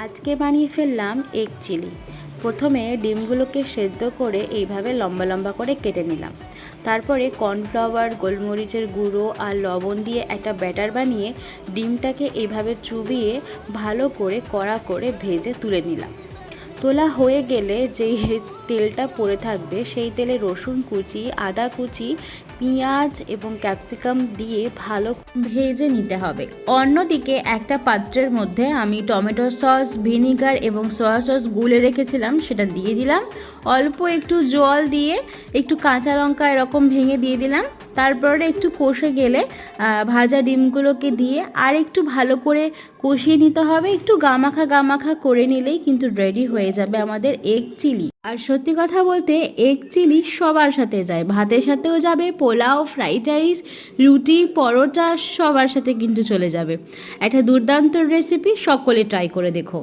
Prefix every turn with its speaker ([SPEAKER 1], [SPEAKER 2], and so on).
[SPEAKER 1] আজকে বানিয়ে ফেললাম এগ চিলি। প্রথমে ডিমগুলোকে সেদ্ধ করে এইভাবে লম্বা লম্বা করে কেটে নিলাম। তারপরে কর্নফ্লাওয়ার, গোলমরিচের গুঁড়ো আর লবণ দিয়ে একটা ব্যাটার বানিয়ে ডিমটাকে এইভাবে চুবিয়ে ভালো করে কড়া করে ভেজে তুলে নিলাম। তোলা হয়ে গেলে যেই তেলটা পড়ে থাকবে সেই তেলে রসুন কুচি, আদা কুচি, পেঁয়াজ এবং ক্যাপসিকাম দিয়ে ভালো ভেজে নিতে হবে। অন্যদিকে একটা পাত্রের মধ্যে আমি টমেটো সস, ভিনিগার এবং সয়া সস গুলে রেখেছিলাম, সেটা দিয়ে দিলাম। অল্প একটু জল দিয়ে একটু কাঁচা লঙ্কা এরকম ভেঙে দিয়ে দিলাম। তারপরে একটু কষে গেলে ভাজা ডিমগুলোকে দিয়ে আর একটু ভালো করে কষিয়ে নিতে হবে। একটু গামাখা গামাখা করে নিলেই কিন্তু রেডি হয়ে যাবে আমাদের এগ চিলি। আর সত্যি কথা বলতে এগ চিলি সবার সাথে যায়, ভাতের সাথেও যাবে, পোলাও, ফ্রাইড রাইস, রুটি, পরোটা সবার সাথে কিন্তু চলে যাবে। একটা দুর্দান্ত রেসিপি, সকলে ট্রাই করে দেখো।